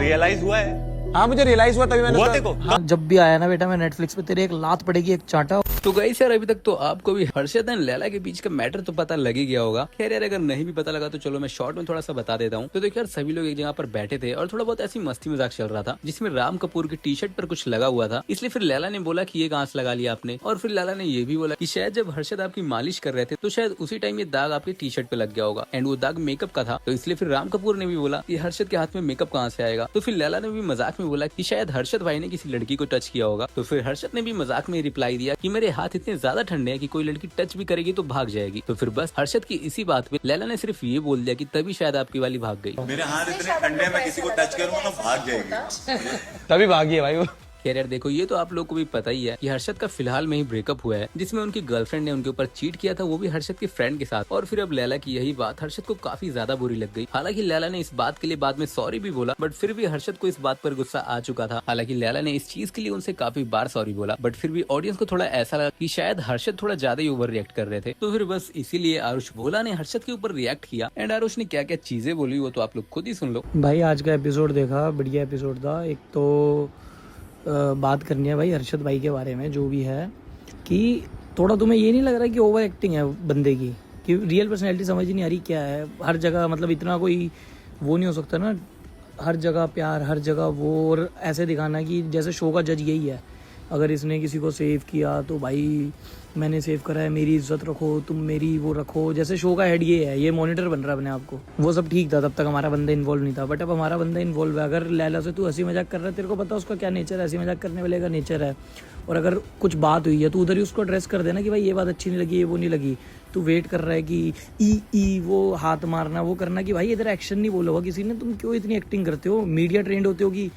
Realise हुआ है? हाँ मुझे रियलाइज हुआ तभी मैंने हुआ उसका- देखो। हाँ, जब भी आया ना बेटा मैं नेटफ्लिक्स पे तेरे एक लात पड़ेगी एक चांटा। तो गाइस यार अभी तक तो आपको भी हर्षद एंड लैला के बीच का मैटर तो पता लग ही गया होगा। खैर यार अगर नहीं भी पता लगा तो चलो मैं शॉर्ट में थोड़ा सा बता देता हूँ। तो देखिए यार सभी लोग एक जगह पर बैठे थे और थोड़ा बहुत ऐसी मस्ती मजाक चल रहा था जिसमें राम कपूर की टी शर्ट पर कुछ लगा हुआ था। इसलिए फिर लैला ने बोला कि ये कहाँ से लगा लिया आपने, और फिर लैला ने ये भी बोला कि शायद जब हर्षद आपकी मालिश कर रहे थे तो शायद उसी टाइम ये दाग आपके टी शर्ट पे लग गया होगा एंड वो दाग मेकअप का था। तो इसलिए फिर राम कपूर ने भी बोला कि हर्षद के हाथ में मेकअप कहाँ से आएगा। तो फिर लैला ने भी मजाक में बोला कि शायद हर्षद भाई ने किसी लड़की को टच किया होगा। तो फिर हर्षद ने भी मजाक में रिप्लाई दिया कि मेरे हाथ इतने ज्यादा ठंडे हैं कि कोई लड़की टच भी करेगी तो भाग जाएगी। तो फिर बस हर्षद की इसी बात पे लैला ने सिर्फ ये बोल दिया कि तभी शायद आपकी वाली भाग गई। मेरे हाथ इतने ठंडे हैं, मैं किसी को टच करूंगा ना भाग जाएगी। तभी भागी है भाई वो। खैर यार देखो ये तो आप लोग को भी पता ही है कि हर्षद का फिलहाल में ही ब्रेकअप हुआ है जिसमें उनकी गर्लफ्रेंड ने उनके ऊपर चीट किया था, वो भी हर्षद के फ्रेंड के साथ। और फिर अब लैला की यही बात हर्षद को काफी ज्यादा बुरी लग गई। हालांकि लैला ने इस बात के लिए बाद में सॉरी भी बोला, बट फिर भी हर्षद को इस बात पर गुस्सा आ चुका था। हालांकि लैला ने इस चीज के लिए उनसे काफी बार सॉरी बोला, बट फिर भी ऑडियंस को थोड़ा ऐसा लगा कि शायद हर्षद थोड़ा ज्यादा ही ओवर रिएक्ट कर रहे थे। तो फिर बस इसीलिए आरुष भोला ने हर्षद के ऊपर रिएक्ट किया एंड आरुष ने क्या क्या चीजें बोली वो तो आप लोग खुद ही सुन लो। भाई आज का एपिसोड देखा, बढ़िया एपिसोड था। एक तो बात करनी है भाई हर्षद भाई के बारे में जो भी है, कि थोड़ा तुम्हें ये नहीं लग रहा कि ओवर एक्टिंग है बंदे की, कि रियल पर्सनैलिटी समझ ही नहीं आ रही क्या है। हर जगह मतलब इतना कोई वो नहीं हो सकता ना, हर जगह प्यार, हर जगह वो, और ऐसे दिखाना कि जैसे शो का जज यही है, अगर इसने किसी को सेव किया तो भाई मैंने सेव करा है, मेरी इज्जत रखो, तुम मेरी वो रखो। जैसे शो का हेड ये है, ये मॉनिटर बन रहा है अपने आप को। वो सब ठीक था तब तक हमारा बंदा इन्वॉल्व नहीं था, बट अब हमारा बंदा इन्वॉल्व है। अगर लैला से तू हंसी मजाक कर रहा है, तेरे को पता है उसका क्या नेचर है, हंसी मजाक करने वाले का नेचर है, और अगर कुछ बात हुई है तो उधर ही उसको एड्रेस कर देना कि भाई ये बात अच्छी नहीं लगी, ये वो नहीं लगी। तू वेट कर रहा है कि ई वो हाथ मारना वो करना, कि भाई इधर एक्शन नहीं बोला हुआ किसी ने, तुम क्यों इतनी एक्टिंग करते हो, मीडिया ट्रेंड होते हो कि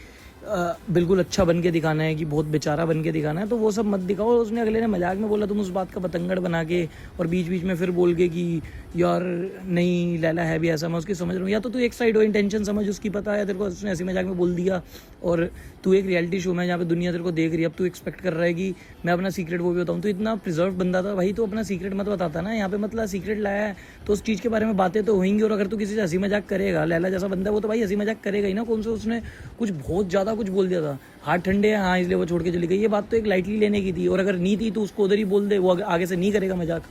बिल्कुल अच्छा बन के दिखाना है, कि बहुत बेचारा बन के दिखाना है, तो वो सब मत दिखाओ। उसने अगले ने मजाक में बोला, तुम उस बात का बतंगड़ बना के और बीच बीच में फिर बोल के कि यार नहीं लैला है भी ऐसा, मैं उसकी समझ रहा हूँ। या तो तू एक साइड हो, इंटेंशन समझ उसकी, पता है तेरे को उसने ऐसी मजाक में बोल दिया, और तू एक रियलिटी शो में जहाँ पे दुनिया तेरे को देख रही है, अब तू एक्सपेक्ट कर रहा है कि मैं अपना सीक्रेट वो भी बताऊँ। तो इतना प्रिजर्व बंदा था भाई, तो अपना सीक्रेट मत बताता ना। यहाँ पे मतलब सीक्रेट लाया है तो उस चीज़ के बारे में बातें तो होंगी, और अगर तू किसी से हंसी मजाक करेगा, लैला जैसा बंदा है वो तो भाई हंसी मजाक करेगा ही ना। कौन सा उसने कुछ बहुत ज़्यादा कुछ बोल दिया था, हाथ ठंडे हैं हाँ इसलिए वो छोड़ के चली गई, ये बात तो एक लाइटली लेने की थी। और अगर नहीं थी तो उसको उधर ही बोल दे, वो आगे से नहीं करेगा मजाक।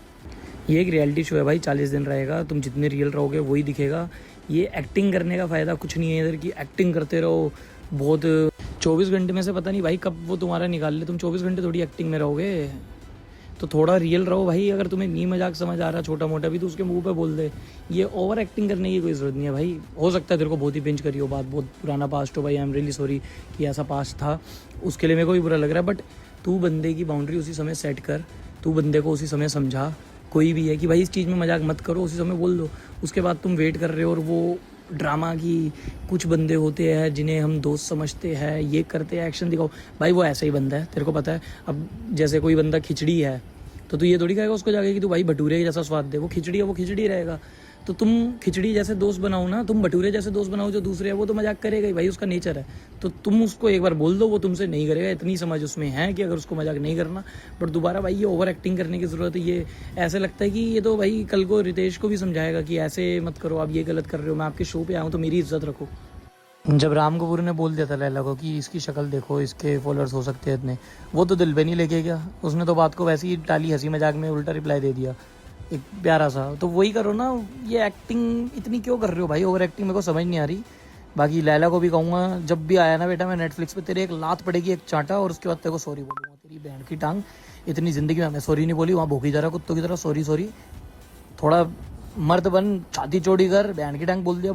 ये एक रियलिटी शो है भाई, 40 दिन रहेगा, तुम जितने रियल रहोगे वही दिखेगा। ये एक्टिंग करने का फ़ायदा कुछ नहीं है इधर, की एक्टिंग करते रहो बहुत। 24 घंटे में से पता नहीं भाई कब वो तुम्हारा निकाल ले, तुम 24 घंटे थोड़ी एक्टिंग में रहोगे, तो थोड़ा रियल रहो भाई। अगर तुम्हें नहीं मजाक समझ आ रहा छोटा मोटा भी तो उसके मुंह पे बोल दे। ये ओवर एक्टिंग करने की कोई ज़रूरत नहीं है भाई। हो सकता है तेरे को बहुत ही पिंच करी हो बात, बहुत पुराना पास्ट हो भाई, आई एम रियली सॉरी कि ऐसा पास्ट था, उसके लिए मेरे को भी बुरा लग रहा है। बट तू बंदे की बाउंड्री उसी समय सेट कर, तू बंदे को उसी समय समझा, कोई भी है कि भाई इस चीज़ में मजाक मत करो, उसी समय बोल दो। उसके बाद तुम वेट कर रहे हो, और वो ड्रामा की कुछ बंदे होते हैं जिन्हें हम दोस्त समझते हैं, ये करते हैं, एक्शन दिखाओ भाई, वो ऐसा ही बंदा है, तेरे को पता है। अब जैसे कोई बंदा खिचड़ी है तो तू ये थोड़ी कहेगा उसको जाके कि तू भाई भटूरे जैसा स्वाद दे, वो खिचड़ी है वो खिचड़ी रहेगा। तो तुम खिचड़ी जैसे दोस्त बनाओ ना, तुम भटूरे जैसे दोस्त बनाओ जो दूसरे है, वो तो मजाक करेगा ही भाई, उसका नेचर है। तो तुम उसको एक बार बोल दो, वो तुमसे नहीं करेगा, इतनी समझ उसमें है कि अगर उसको मजाक नहीं करना। बट दोबारा भाई ये ओवर एक्टिंग करने की ज़रूरत है। ये ऐसे लगता है कि ये तो भाई कल को रितेश को भी समझाएगा कि ऐसे मत करो, आप ये गलत कर रहे हो, मैं आपके शो पे आऊँ तो मेरी इज्जत रखो। जब राम कपूर ने बोल दिया था लैला को कि इसकी शक्ल देखो, इसके फॉलोअर्स हो सकते हैं इतने, वो तो दिल पे नहीं लेके गया, उसने तो बात को वैसे ही टाली, हंसी मजाक में उल्टा रिप्लाई दे दिया एक प्यारा सा। तो वही करो ना, ये एक्टिंग इतनी क्यों कर रहे हो भाई, ओवर एक्टिंग मेरे को समझ नहीं आ रही। बाकी लैला को भी कहूँगा जब भी आया ना बेटा मैं नेटफ्लिक्स पे, तेरे एक लात पड़ेगी एक चांटा, और उसके बाद तेरे को सॉरी बोलूँगा, तेरी बहन की टांग। इतनी ज़िंदगी में हमने सॉरी नहीं बोली, वहाँ भूखी जा रहा कुत्तों की तरह सॉरी सॉरी। थोड़ा मर्द बन, छाती चौड़ी कर, बहन की टांग बोल दिया